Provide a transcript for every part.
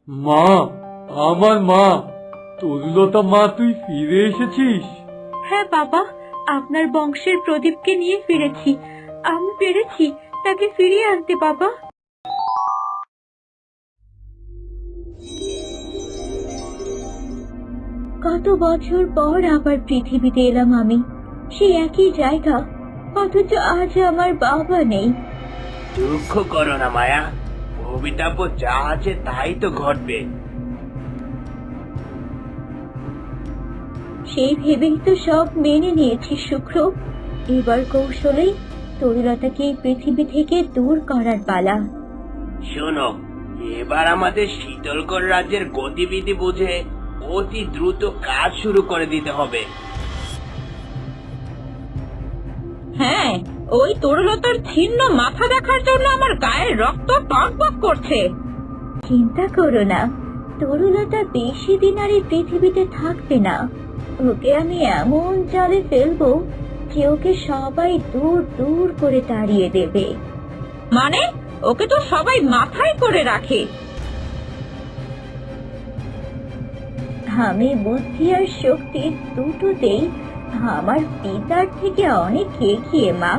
মা, আমার মা, তরুলতা মা, তুই ফিরে এসেছিস? হ্যাঁ বাবা, আপনার বংশের প্রদীপকে নিয়ে ফিরেছি। আমি পেরেছি তাকে ফিরিয়ে আনতে বাবা। কত বছর পর আবার পৃথিবীতে এলাম আমি, সেই একই জায়গা, অথচ আজ আমার বাবা নেই। দুঃখ করো না মায়া, ভবিতব্য যা আছে তাই তো ঘটবে। সেই ভেবেই তো সব মেনে নিয়েছি শুক্র। এবার কৌশলেই তরুলতাকে এই পৃথিবী থেকে দূর করার পালা। শোনো, এবার আমাদের শীতলগড় রাজ্যের গতিবিধি বুঝে অতি দ্রুত কাজ শুরু করে দিতে হবে। হ্যাঁ, ওই তরুলতার ছিন্ন মাথা দেখার জন্য আমার গায়ের রক্ত টকবক করছে। চিন্তা করো না, তরুলতা বেশি দিন আর এই পৃথিবীতে থাকবে না। ওকে আমি এমন জালে ফেলবো যে ওকে সবাই দূর দূর করে তাড়িয়ে দেবে। মানে ওকে তো সবাই মাথায় করে রাখে। আমি বুদ্ধি আর শক্তি দুটোতেই আমার পিতার থেকে অনেক এগিয়ে মা।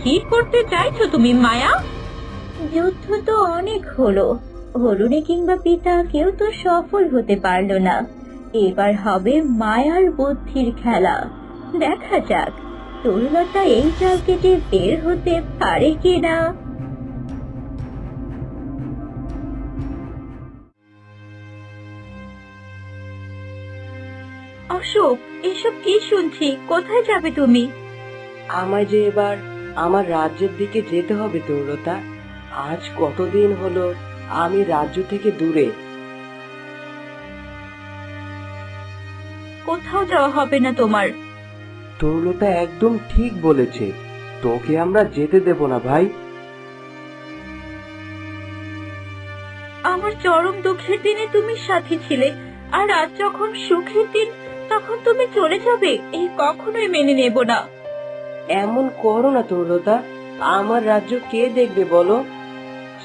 কি করতে চাইছো তুমি মায়া? যুদ্ধ তো অনেক হলো, হরুণে কিংবা পিতা কেউ তো সফল হতে পারলো না। এবার হবে মায়ার বুদ্ধির খেলা। দেখা যাক তরুলতা এই জাল কেটে বের হতে পারে কিনা। অশোক, এসব কি শুনছি? কোথায় যাবে তুমি? আমায় যে এবার আমার রাজ্যের দিকে যেতে হবে তরুলতা। আজ কতদিন হলো আমি রাজ্য থেকে দূরে। কোথাও যাওয়া হবে না তোমার। তরুলতা একদম ঠিক বলেছে, তোকে আমরা যেতে দেব না ভাই। আমার চরম দুঃখের দিনে তুমি সাথী ছিলে, আর আজ যখন সুখের দিন তখন তুমি চলে যাবে, এই কখনোই মেনে নেব না। এমন করো না তরুলতা, আমার রাজ্য কে দেখবে বলো?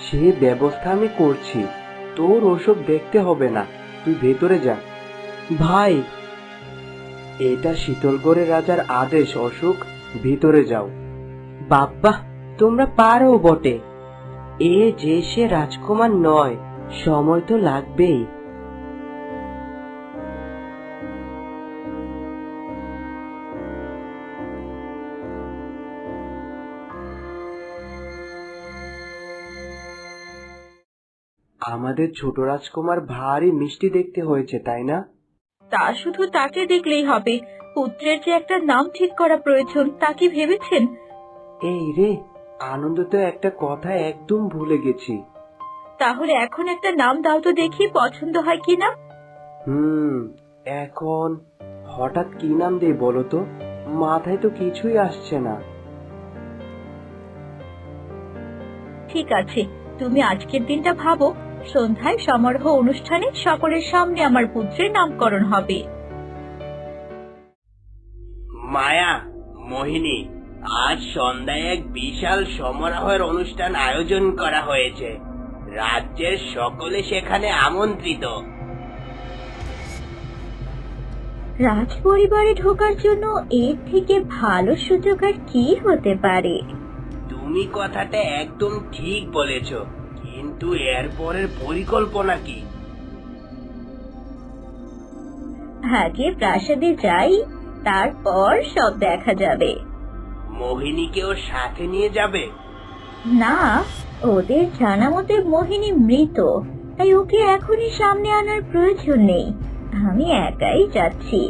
সে ব্যবস্থা আমি করছি, তোর ওসব দেখতে হবে না, তুই ভেতরে যা। ভাই, এটা শীতলগড়ের রাজার আদেশ অশোক, ভিতরে যাও। বাবা, তোমরা পারো বটে। এ যে সে রাজকুমার নয়, সময় তো লাগবেই। আমাদের ছোট রাজকুমার ভারী মিষ্টি দেখতে হয়েছে, তাই না? তা শুধু তাকে দেখলেই হবে, পুত্রের যে একটা নাম ঠিক করা প্রয়োজন তা কি ভেবেছেন? এই রে, আনন্দ তো একটা কথা একদম ভুলে গেছি। তাহলে এখন একটা নাম দাও তো দেখি, পছন্দ হয় কিনা। এখন হঠাৎ কি নাম দেই বলো তো, মাথায় তো কিছুই আসছে না। ঠিক আছে, তুমি আজকের দিনটা ভাবো, সন্ধ্যায় সমারোহ অনুষ্ঠানে সকলের সামনে আমার পুত্রের নামকরণ হবে। মায়া, মোহিনী, আজ সন্ধ্যায় এক বিশাল সমারোহের অনুষ্ঠান আয়োজন করা হয়েছে। রাজ্যের সকলে সেখানে আমন্ত্রিত। রাজ পরিবারে ঢোকার জন্য এর থেকে ভালো সুযোগ আর কি হতে পারে? তুমি কথাটা একদম ঠিক বলেছ, কিন্তু এর পরের পরিকল্পনা কি? আগে প্রাসাদে যাই, তারপর সব দেখা যাবে। মোহিনীকেও সাথে নিয়ে যাবে? না, ওদের জানা মতে মোহিনী মৃত, তাই ওকে এখনই সামনে আনার প্রয়োজন নেই। আমি একাই যাচ্ছি।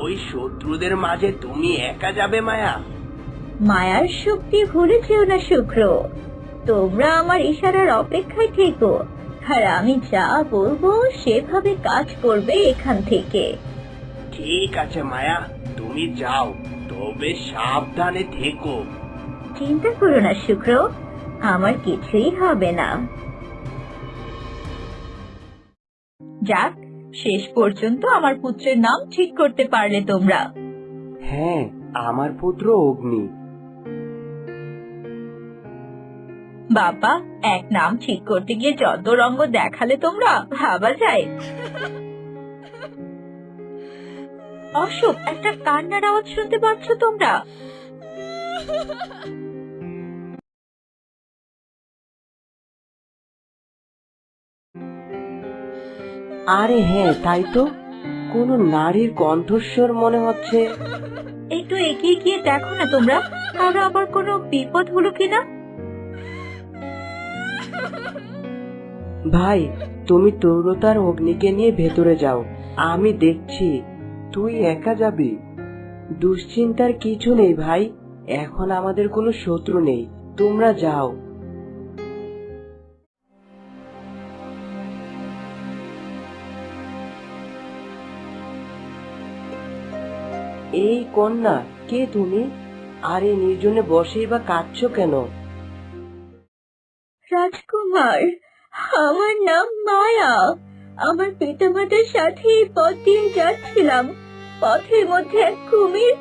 ওই শত্রুদের মাঝে তুমি একা যাবে মায়া? মায়ার শক্তি ভুলে যেও না শুক্র। তোমরা আমার ইশারার অপেক্ষায় থেকো, আর আমি যা বলবো সেভাবে কাজ করবে এখান থেকে। ঠিক আছে মায়া, তুমি যাও, তবে সাবধানে থেকো। চিন্তা করো না শুক্র, আমার কিছুই হবে না। যাক, শেষ পর্যন্ত আমার পুত্রের নাম ঠিক করতে পারলে তোমরা। হ্যাঁ, আমার পুত্র অগ্নি। বাবা, এক নাম ঠিক করতে গিয়ে যত রঙ্গ দেখালে তোমরা, ভাবা যায়? অশোক, একটা কান্নার আওয়াজ শুনতে পাচ্ছ তোমরা? আরে হ্যাঁ, তাই তো, কোনো নারীর কণ্ঠস্বর মনে হচ্ছে। একটু এগিয়ে গিয়ে দেখো না তোমরা, কারো আবার কোনো বিপদ হলো কিনা। ভাই, তুমি তরুলতার অগ্নিকে নিয়ে ভেতরে যাও, আমি দেখছি। তুই একা যাবি? দুশ্চিন্তার কিছু নেই ভাই, এখন আমাদের কোনো শত্রু নেই, তোমরা যাও। এই কন্যা, কে তুমি? আরে নির্জনে বসেই বা কাঁদছো কেন? রাজকুমার, আমার নাম মায়া। আমার পিতামাতার সাথে এই পথ দিয়ে যাচ্ছিলাম। পথের মধ্যে এক কুমির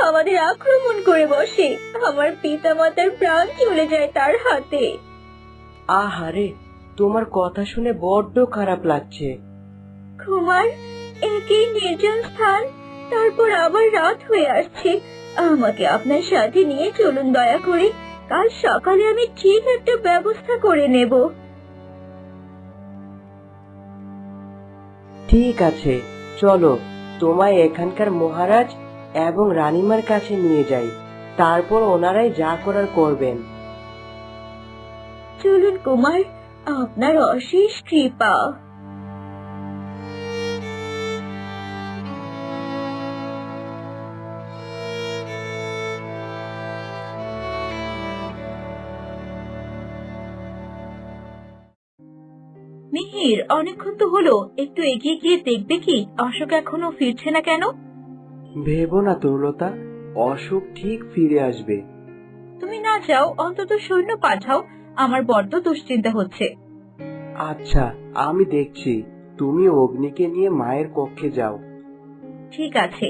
আমাদের আক্রমণ করে বসে। আমার পিতামাতার প্রাণ চলে যায় তার হাতে। আহারে, তোমার কথা শুনে বড্ড খারাপ লাগছে। কুমার, একই নির্জন স্থান, তারপর আবার রাত হয়ে আসছে। আমাকে আপনার সাথে নিয়ে চলুন দয়া করে। কাল সকালে আমি ঠিক একটা ব্যবস্থা করে নেব। ঠিক আছে, চলো, তোমায় এখানকার মহারাজ এবং রানীমার কাছে নিয়ে যাই, তারপর ওনারাই যা করার করবেন। চলুন কুমার, আপনার অশেষ কৃপা। মিহির, অনেকক্ষণ তো হলো, একটু এগিয়ে গিয়ে দেখবে কি অশোক এখনো ফিরছে না কেন? ভেবো না তরুলতা, অসুখ ঠিক ফিরে আসবে। তুমি না যাও, অন্তত সৈন্য পাঠাও, আমার বড্ড দুশ্চিন্তা হচ্ছে। আচ্ছা, আমি দেখছি, তুমি অগ্নিকে নিয়ে মায়ের কক্ষে যাও। ঠিক আছে।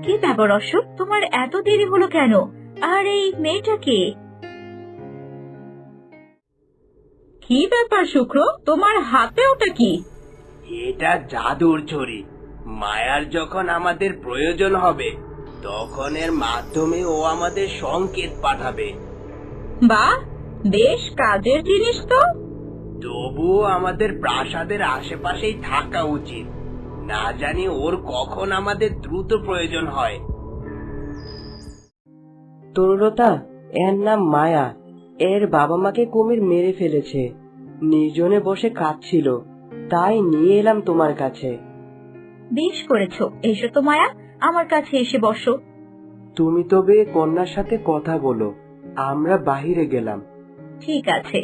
কি ব্যাপার অশোক, তোমার এত দেরি হলো কেন? আর এই মেয়েটাকে? কি ব্যাপার শুক্র, তোমার হাতে ওটা কি? এটা জাদুর ছড়ি। মায়ার যখন আমাদের প্রয়োজন হবে, তখন এর মাধ্যমে ও আমাদের সংকেত পাঠাবে। বাহ, বেশ কাজের জিনিস তো। তবুও আমাদের প্রাসাদের আশেপাশেই থাকা উচিত, না জানি ওর কখন আমাদের দ্রুত প্রয়োজন হয়। তরুলতা, এর নাম মায়া। এর বাবা মাকে কুমির মেরে ফেলেছে, নির্জনে বসে কাঁদছিল, তাই নিয়ে এলাম তোমার কাছে। বেশ করেছো, এসো তো মায়া, আমার কাছে এসে বসো। তুমি তবে কন্যার সাথে কথা বলো, আমরা বাহিরে গেলাম। ঠিক আছে।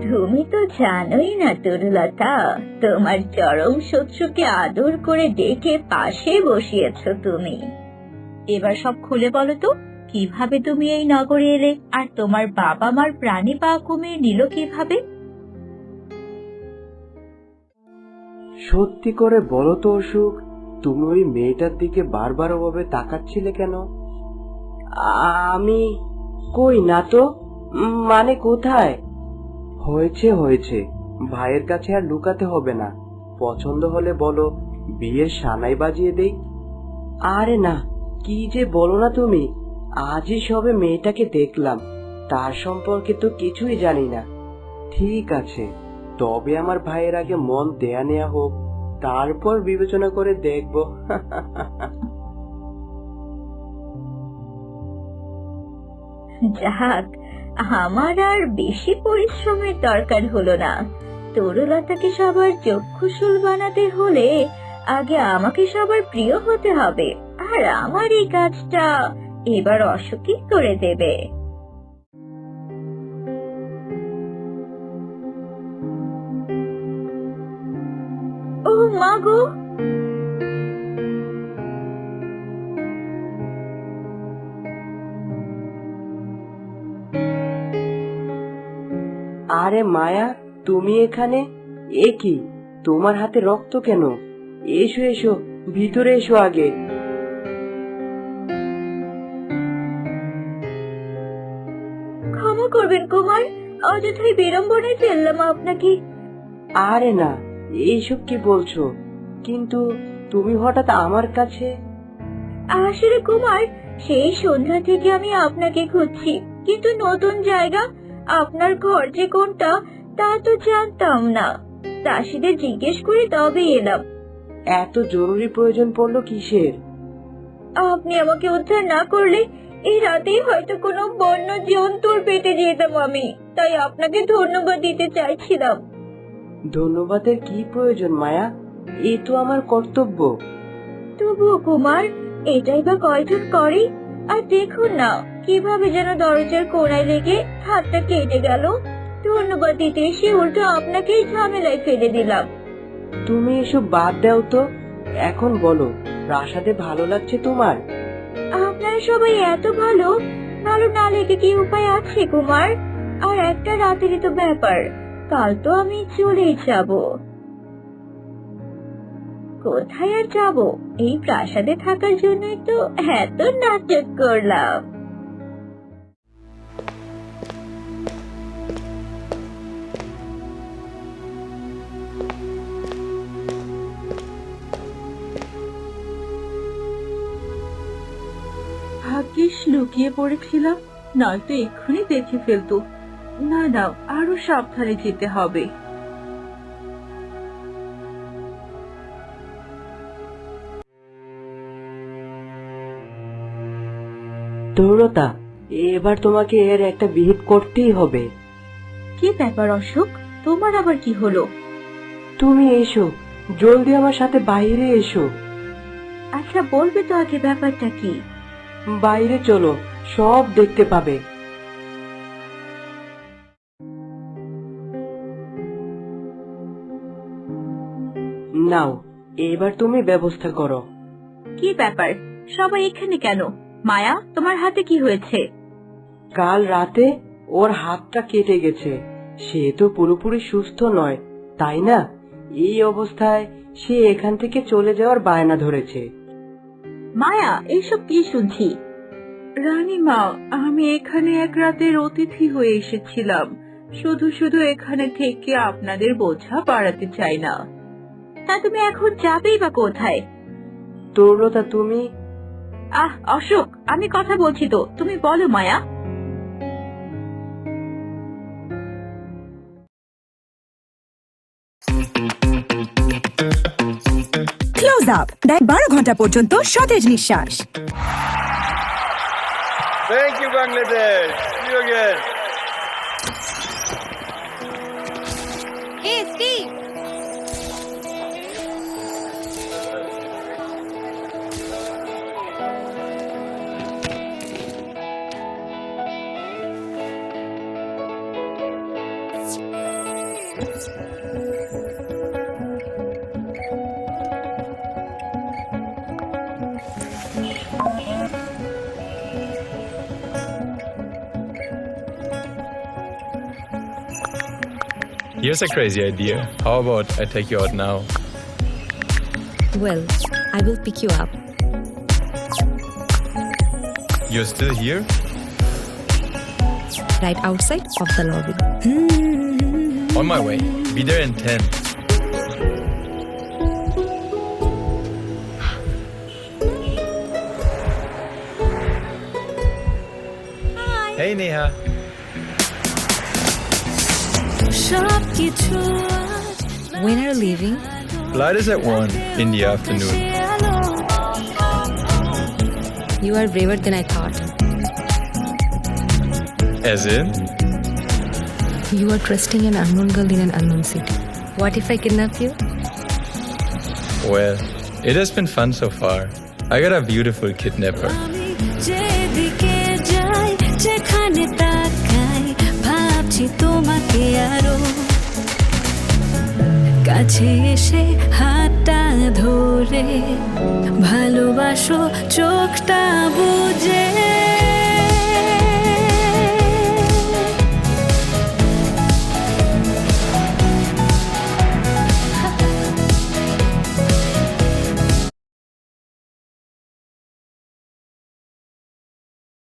তুমি তো জানোই না তরুলতা, তোমার চরম শত্রুকে আদর করে ডেকে পাশে বসিয়েছো তুমি। এবার সব খুলে বলো তো, কিভাবে তুমি এই নগরে এলে, আর তোমার বাবা মার প্রাণী বা কুমির নিল কিভাবে? সত্যি করে বলো তো অশোক, তুমি ওই মেয়েটার দিকে বারবার ওভাবে তাকাচ্ছিলে কেন? আমি কই না তো, মানে কোথায়? হয়েছে হয়েছে, ভাইয়ের কাছে আর লুকাতে হবে না। পছন্দ হলে বলো, বিয়ের সানাই বাজিয়ে দেই। আরে না, কি যে বলো না তুমি, আজই সবে মেয়েটাকে দেখলাম, তার সম্পর্কে তো কিছুই জানি না। ঠিক আছে, তবে আমার ভাইয়ের আগে মন দেয়া নেয়া হোক, তারপর বিবেচনা করে দেখবো। যাক, আমার আর বেশি পরিশ্রমের দরকার হলো না। তরুলতাকে সবার চক্ষুশূল বানাতে হলে আগে আমাকে সবার প্রিয় হতে হবে, আর আমার এই কাজটা এবার অশোকই করে দেবে। ও মা গো! আরে মায়া, তুমি এখানে? এ কি, তোমার হাতে রক্ত কেন? এসো এসো, ভিতরে এসো আগে। ক্ষমা করবেন কুমার, অযথাই বিড়ম্বনায় ফেললাম আপনাকে। আরে না, এইসব কি বলছো? কিন্তু তুমি হঠাৎ আমার কাছে? আসলে কুমার, সেই সন্ধ্যা থেকে আমি আপনাকে খুঁজছি, কিন্তু নতুন জায়গা, আপনার ঘর যে কোনটা তা তো জানতাম না। দাসীদের জিজ্ঞেস করে তবে এলাম। এত জরুরি প্রয়োজন পড়লো কিসের? আপনি আমাকে উদ্ধার না করলে এই রাতেই হয়তো কোনো বন্য জন্তুর পেটে যেতাম আমি, তাই আপনাকে ধন্যবাদ দিতে চাইছিলাম। ধন্যবাদের কি প্রয়োজন মায়া? এ তো আমার কর্তব্য। তবুও কুমার, এটাই বা কয়জন করে? আর দেখুন না, কিভাবে যেন দরজার কোণায় লেগে হাতটা কেটে গেল। ধন্যবাদ দিতে এসে উল্টো আপনাকেই ঝামেলায় ফেলে দিলাম। তুমি এসব বাদ দাও তো। এখন বলো, প্রাসাদে ভালো লাগছে তোমার? আপনারা সবাই এত ভালো, ভালো না লেগে কি উপায় আছে কুমার? আর একটা রাতেরই তো ব্যাপার, কাল তো আমি চলেই যাব। কোথায় আর যাব? এই প্রাসাদে থাকার জন্যই তো এত নাটক করলাম। ভাগ্যিস লুকিয়ে পড়েছিলাম, নয়তো এক্ষুনি দেখে ফেলতো। না না, আরো সাবধানে যেতে হবে। তরুলতা, এবার তোমাকে এর একটা বিহিত করতেই হবে। কি ব্যাপার অশোক, তোমার আবার কি হলো? তুমি এসো, জলদি আমার সাথে বাইরে এসো। আচ্ছা, বলবে তো আগে ব্যাপারটা কি? বাইরে চলো, সব দেখতে পাবে। নাও, এবার তুমি ব্যবস্থা করো। কি ব্যাপার, সবাই এখানে কেন? মায়া, তোমার হাতে কি হয়েছে? কাল রাতে ওর হাতটা কেটে গেছে। সে তো পুরোপুরি সুস্থ নয়, তাই না? এই অবস্থায় সে এখান থেকে চলে যাওয়ার বায়না ধরেছে। মায়া, এইসব কি শুনছি? রানীমা, আমি এখানে এক রাতের অতিথি হয়ে এসেছিলাম। শুধু শুধু এখানে থেকে আপনাদের বোঝা বাড়াতে চাই না। তা তুমি এখন যাবেই বা কোথায়? তরুলতা, তুমি? অশোক, আমি কথা বলছি তো, তুমি বলো মায়া। ক্লোজ আপ দেয় 12 ঘন্টা পর্যন্ত সতেজ নিঃশ্বাস। Thank you, Bangladesh. See you again. Hey, Steve! Here's a crazy idea. How about I take you out now? Well, I will pick you up. You're still here? Right outside of the lobby. On my way. Be there in 10. Hey, Neha. When are you leaving? Flight is at 1 in the afternoon. You are braver than I thought. As in? You are trusting an unknown girl in an unknown city. What if I kidnap you? Well, it has been fun so far. I got a beautiful kidnapper. কাছে এসে হাতটা ধরে ভালোবাসো চোখটা বুঝে